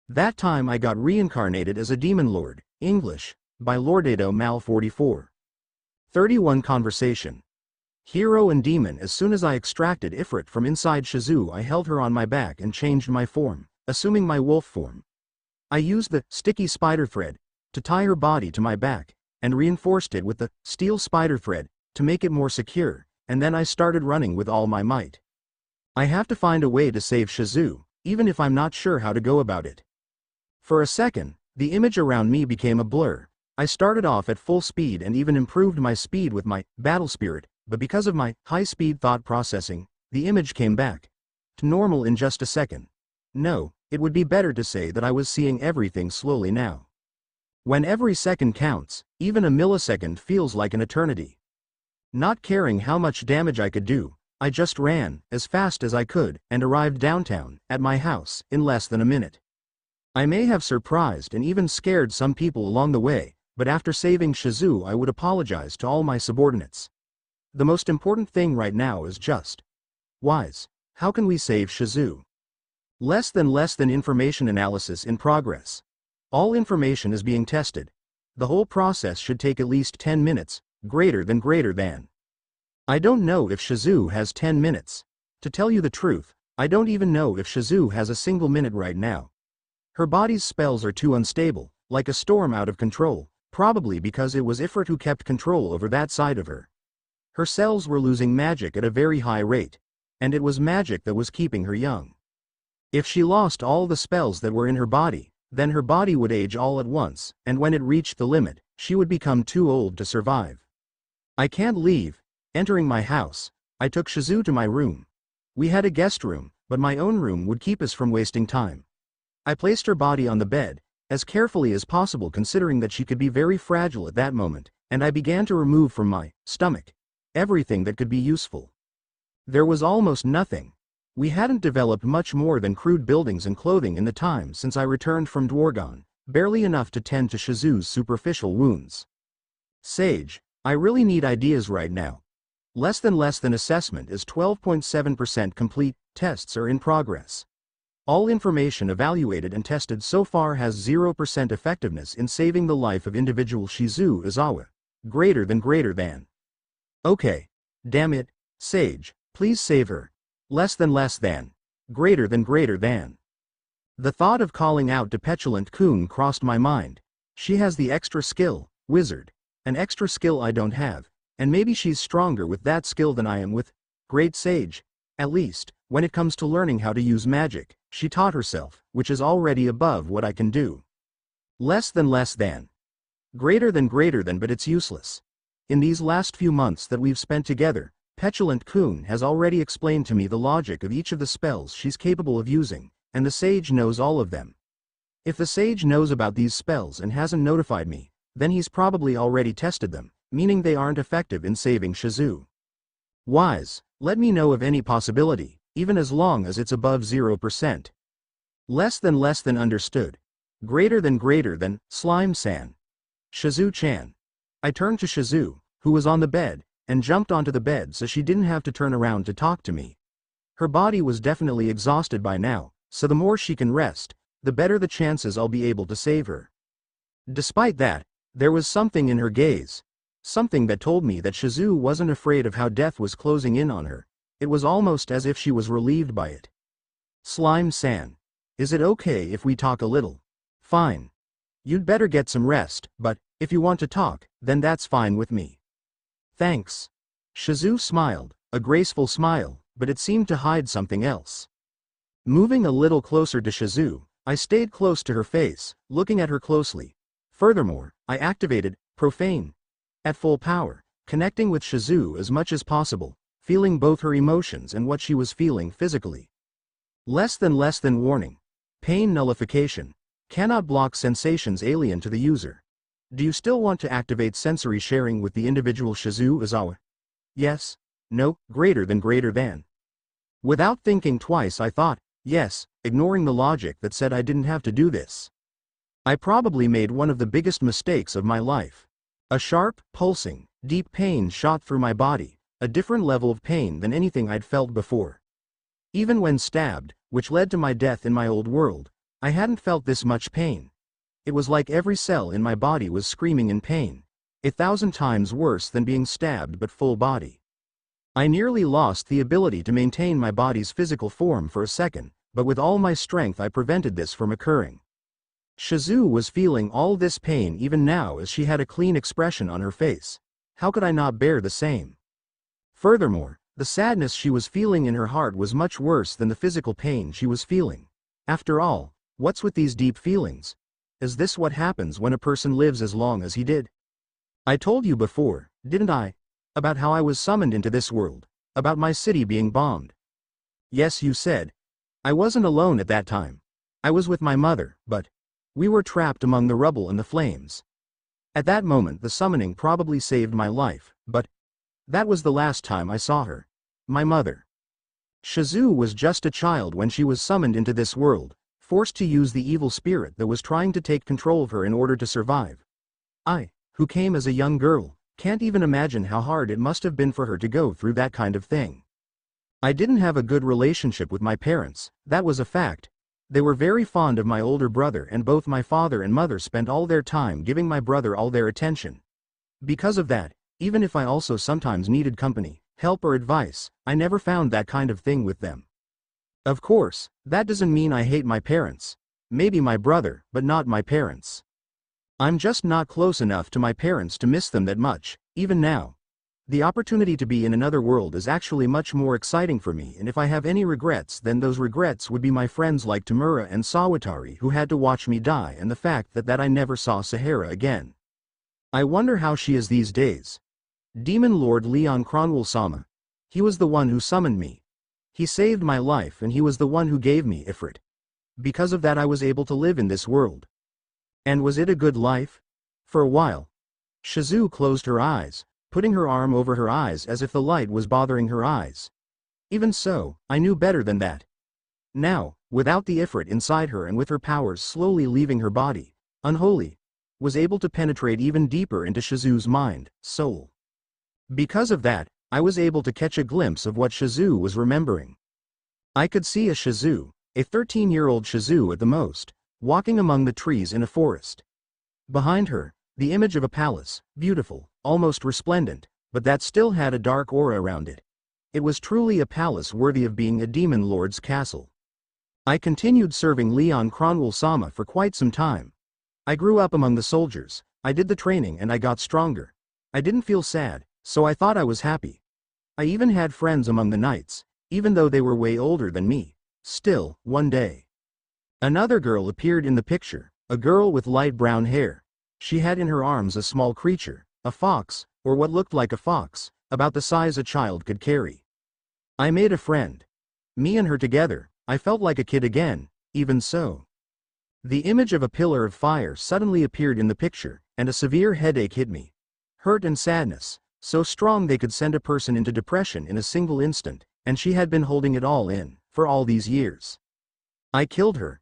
That time I got reincarnated as a demon lord, English, by LordedoMal44. 31 Conversation. Hero and demon. As soon as I extracted Ifrit from inside Shizue, I held her on my back and changed my form, assuming my wolf form. I used the sticky spider thread to tie her body to my back, and reinforced it with the steel spider thread to make it more secure, and then I started running with all my might. I have to find a way to save Shizue, even if I'm not sure how to go about it. For a second, the image around me became a blur. I started off at full speed and even improved my speed with my battle spirit, but because of my high-speed thought processing, the image came back to normal in just a second. No, it would be better to say that I was seeing everything slowly now. When every second counts, even a millisecond feels like an eternity. Not caring how much damage I could do, I just ran as fast as I could and arrived downtown at my house in less than a minute. I may have surprised and even scared some people along the way, but after saving Shizue I would apologize to all my subordinates. The most important thing right now is just wise. How can we save Shizue? Less than information analysis in progress. All information is being tested. The whole process should take at least 10 minutes, greater than. I don't know if Shizue has 10 minutes. To tell you the truth, I don't even know if Shizue has a single minute right now. Her body's spells are too unstable, like a storm out of control, probably because it was Ifrit who kept control over that side of her. Her cells were losing magic at a very high rate, and it was magic that was keeping her young. If she lost all the spells that were in her body, then her body would age all at once, and when it reached the limit, she would become too old to survive. I can't leave. Entering my house, I took Shizue to my room. We had a guest room, but my own room would keep us from wasting time. I placed her body on the bed, as carefully as possible considering that she could be very fragile at that moment, and I began to remove from my stomach everything that could be useful. There was almost nothing. We hadn't developed much more than crude buildings and clothing in the time since I returned from Dwargon, barely enough to tend to Shizue's superficial wounds. Sage, I really need ideas right now. Less than assessment is 12.7% complete, tests are in progress. All information evaluated and tested so far has 0% effectiveness in saving the life of individual Shizue Izawa. Greater than. Okay. Damn it, Sage, please save her. Less than. Greater than. The thought of calling out to Petulant Kun crossed my mind. She has the extra skill, wizard. An extra skill I don't have, and maybe she's stronger with that skill than I am with Great Sage. At least, when it comes to learning how to use magic, she taught herself, which is already above what I can do. Less than. Greater than, but it's useless. In these last few months that we've spent together, Petulant Kun has already explained to me the logic of each of the spells she's capable of using, and the sage knows all of them. If the sage knows about these spells and hasn't notified me, then he's probably already tested them, meaning they aren't effective in saving Shizue. Wise, let me know of any possibility, even as long as it's above 0%. Less than understood. Greater than, Slime-san. Shizue-chan. I turned to Shizue, who was on the bed, and jumped onto the bed so she didn't have to turn around to talk to me. Her body was definitely exhausted by now, so the more she can rest, the better the chances I'll be able to save her. Despite that, there was something in her gaze. Something that told me that Shizue wasn't afraid of how death was closing in on her. It was almost as if she was relieved by it. Slime-san. Is it okay if we talk a little? Fine. You'd better get some rest, but if you want to talk, then that's fine with me. Thanks. Shizue smiled, a graceful smile, but it seemed to hide something else. Moving a little closer to Shizue, I stayed close to her face, looking at her closely. Furthermore, I activated Profane at full power, connecting with Shizue as much as possible, feeling both her emotions and what she was feeling physically. Less than warning. Pain nullification. Cannot block sensations alien to the user. Do you still want to activate sensory sharing with the individual Shizue Izawa? Yes? No? Greater than. Without thinking twice I thought, yes, ignoring the logic that said I didn't have to do this. I probably made one of the biggest mistakes of my life. A sharp, pulsing, deep pain shot through my body, a different level of pain than anything I'd felt before. Even when stabbed, which led to my death in my old world, I hadn't felt this much pain. It was like every cell in my body was screaming in pain. 1,000 times worse than being stabbed but full body. I nearly lost the ability to maintain my body's physical form for a second, but with all my strength I prevented this from occurring. Shizu was feeling all this pain even now as she had a clean expression on her face. How could I not bear the same? Furthermore, the sadness she was feeling in her heart was much worse than the physical pain she was feeling. After all, what's with these deep feelings? Is this what happens when a person lives as long as he did? I told you before, didn't I? About how I was summoned into this world. About my city being bombed. Yes, you said. I wasn't alone at that time. I was with my mother, but we were trapped among the rubble and the flames. At that moment the summoning probably saved my life, but that was the last time I saw her. My mother. Shizu was just a child when she was summoned into this world, forced to use the evil spirit that was trying to take control of her in order to survive. I, who came as a young girl, can't even imagine how hard it must have been for her to go through that kind of thing. I didn't have a good relationship with my parents, that was a fact. They were very fond of my older brother and both my father and mother spent all their time giving my brother all their attention. Because of that, even if I also sometimes needed company, help or advice, I never found that kind of thing with them. Of course, that doesn't mean I hate my parents. Maybe my brother, but not my parents. I'm just not close enough to my parents to miss them that much, even now. The opportunity to be in another world is actually much more exciting for me, and if I have any regrets, then those regrets would be my friends like Tamura and Sawatari who had to watch me die, and the fact that I never saw Sahara again. I wonder how she is these days. Demon Lord Leon Cronwell-sama. He was the one who summoned me. He saved my life and he was the one who gave me Ifrit. Because of that I was able to live in this world. And was it a good life? For a while. Shizu closed her eyes, putting her arm over her eyes as if the light was bothering her eyes. Even so, I knew better than that. Now, without the Ifrit inside her and with her powers slowly leaving her body, Unholy was able to penetrate even deeper into Shizu's mind, soul. Because of that, I was able to catch a glimpse of what Shizu was remembering. I could see a Shizu, a 13-year-old Shizu at the most, walking among the trees in a forest. Behind her, the image of a palace, beautiful, almost resplendent, but that still had a dark aura around it. It was truly a palace worthy of being a demon lord's castle. I continued serving Leon Cronwell-sama for quite some time. I grew up among the soldiers, I did the training and I got stronger. I didn't feel sad, so I thought I was happy. I even had friends among the knights, even though they were way older than me. Still, one day, another girl appeared in the picture, a girl with light brown hair. She had in her arms a small creature, a fox, or what looked like a fox, about the size a child could carry. I made a friend. Me and her together, I felt like a kid again, even so. The image of a pillar of fire suddenly appeared in the picture, and a severe headache hit me. Hurt and sadness, so strong they could send a person into depression in a single instant, and she had been holding it all in, for all these years. I killed her.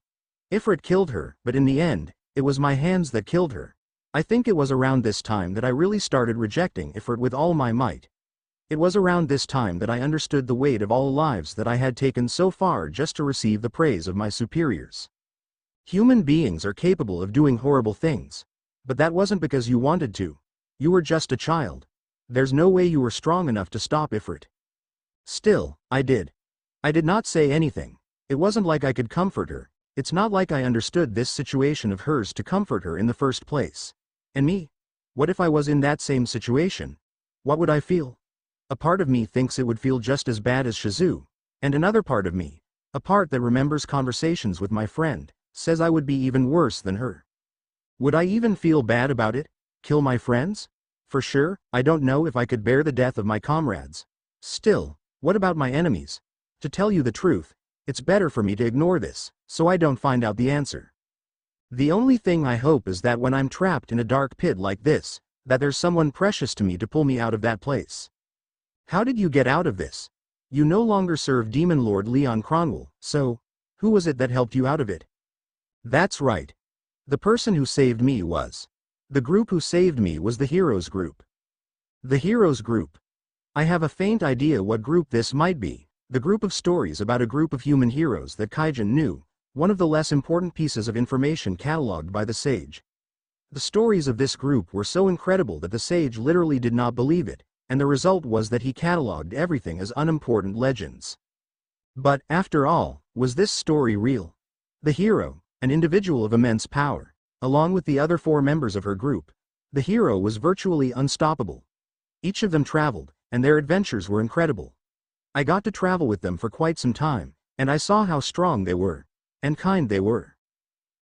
Ifrit killed her, but in the end, it was my hands that killed her. I think it was around this time that I really started rejecting Ifrit with all my might. It was around this time that I understood the weight of all lives that I had taken so far just to receive the praise of my superiors. Human beings are capable of doing horrible things. But that wasn't because you wanted to. You were just a child. There's no way you were strong enough to stop Ifrit. Still, I did. I did not say anything. It wasn't like I could comfort her. It's not like I understood this situation of hers to comfort her in the first place. And me? What if I was in that same situation? What would I feel? A part of me thinks it would feel just as bad as Shizu, and another part of me, a part that remembers conversations with my friend, says I would be even worse than her. Would I even feel bad about it? Kill my friends? For sure, I don't know if I could bear the death of my comrades. Still, what about my enemies? To tell you the truth, it's better for me to ignore this, so I don't find out the answer. The only thing I hope is that when I'm trapped in a dark pit like this, that there's someone precious to me to pull me out of that place. How did you get out of this? You no longer serve Demon Lord Leon Cronwell, so, who was it that helped you out of it? That's right. The person who saved me was. The group who saved me was the Heroes Group. The Heroes Group. I have a faint idea what group this might be, the group of stories about a group of human heroes that Kaijin knew, one of the less important pieces of information catalogued by the sage. The stories of this group were so incredible that the sage literally did not believe it, and the result was that he catalogued everything as unimportant legends. But, after all, was this story real? The hero, an individual of immense power, along with the other 4 members of her group, the hero was virtually unstoppable. Each of them traveled, and their adventures were incredible. I got to travel with them for quite some time, and I saw how strong they were, and kind they were.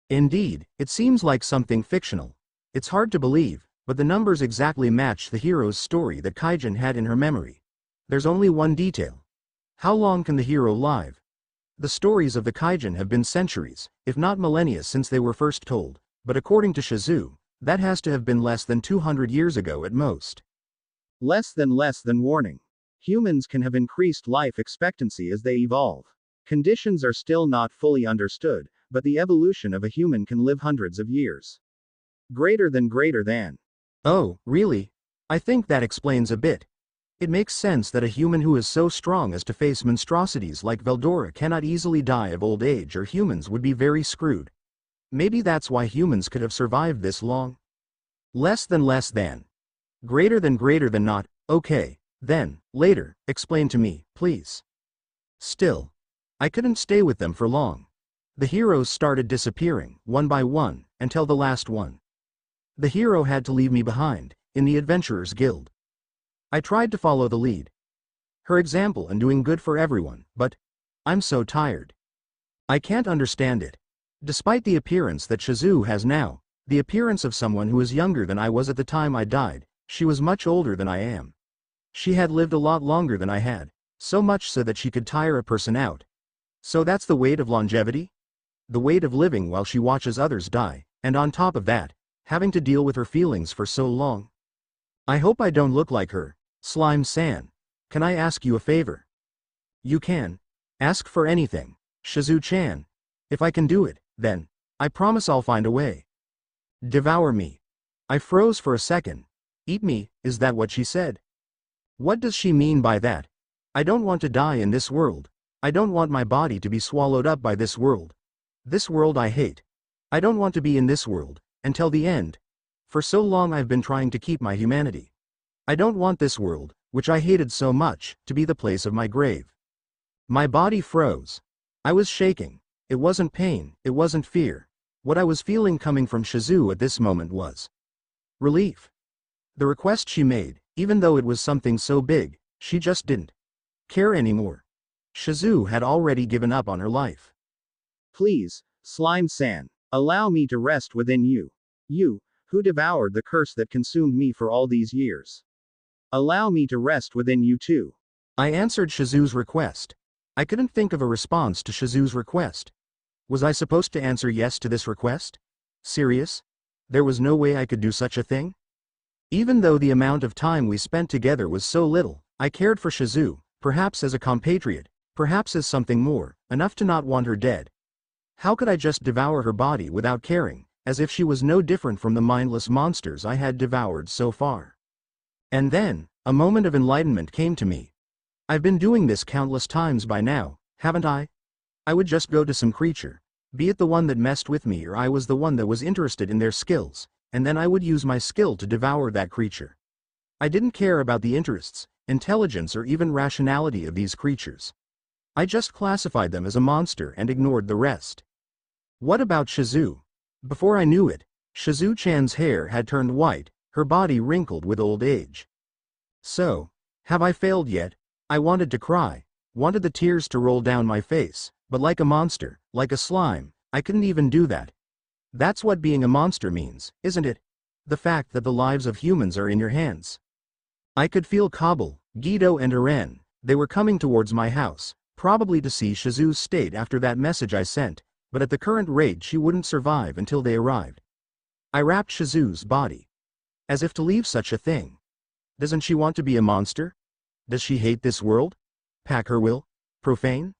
Indeed, it seems like something fictional. It's hard to believe, but the numbers exactly match the hero's story that Kaijin had in her memory. There's only one detail. How long can the hero live? The stories of the Kaijin have been centuries, if not millennia since they were first told, but according to Shizu, that has to have been less than 200 years ago at most. Less than warning. Humans can have increased life expectancy as they evolve. Conditions are still not fully understood, but the evolution of a human can live hundreds of years. Greater than. Oh, really? I think that explains a bit. It makes sense that a human who is so strong as to face monstrosities like Veldora cannot easily die of old age, or humans would be very screwed. Maybe that's why humans could have survived this long. Less than. Greater than not. Okay, then, later, explain to me, please. Still, I couldn't stay with them for long. The heroes started disappearing, one by one, until the last one. The hero had to leave me behind, in the Adventurers Guild. I tried to follow the lead. Her example and doing good for everyone, but I'm so tired. I can't understand it. Despite the appearance that Shizu has now, the appearance of someone who is younger than I was at the time I died, she was much older than I am. She had lived a lot longer than I had, so much so that she could tire a person out. So that's the weight of longevity? The weight of living while she watches others die, and on top of that, having to deal with her feelings for so long. I hope I don't look like her. Slime-san, can I ask you a favor? You can. Ask for anything, Shizu-chan. If I can do it, then, I promise I'll find a way. Devour me. I froze for a second. Eat me, is that what she said? What does she mean by that? I don't want to die in this world. I don't want my body to be swallowed up by this world. This world I hate. I don't want to be in this world, until the end. For so long I've been trying to keep my humanity. I don't want this world, which I hated so much, to be the place of my grave. My body froze. I was shaking. It wasn't pain, it wasn't fear. What I was feeling coming from Shizu at this moment was relief. The request she made, even though it was something so big, she just didn't care anymore. Shizu had already given up on her life. Please, Slime-san, allow me to rest within you. You, who devoured the curse that consumed me for all these years. Allow me to rest within you too. I answered Shizu's request. I couldn't think of a response to Shizu's request. Was I supposed to answer yes to this request? Serious? There was no way I could do such a thing? Even though the amount of time we spent together was so little, I cared for Shizu, perhaps as a compatriot, perhaps as something more, enough to not want her dead. How could I just devour her body without caring, as if she was no different from the mindless monsters I had devoured so far? And then, a moment of enlightenment came to me. I've been doing this countless times by now, haven't I? I would just go to some creature, be it the one that messed with me or I was the one that was interested in their skills, and then I would use my skill to devour that creature. I didn't care about the interests, intelligence or even rationality of these creatures. I just classified them as a monster and ignored the rest. What about Shizu? Before I knew it, Shizu-chan's hair had turned white, her body wrinkled with old age. So, have I failed yet? I wanted to cry, wanted the tears to roll down my face, but like a monster, like a slime, I couldn't even do that. That's what being a monster means, isn't it? The fact that the lives of humans are in your hands. I could feel Kabul, Guido and Eren. They were coming towards my house, probably to see Shizu's state after that message I sent, but at the current rate she wouldn't survive until they arrived. I wrapped Shizu's body. As if to leave such a thing. Doesn't she want to be a monster? Does she hate this world? Pack her will? Profane?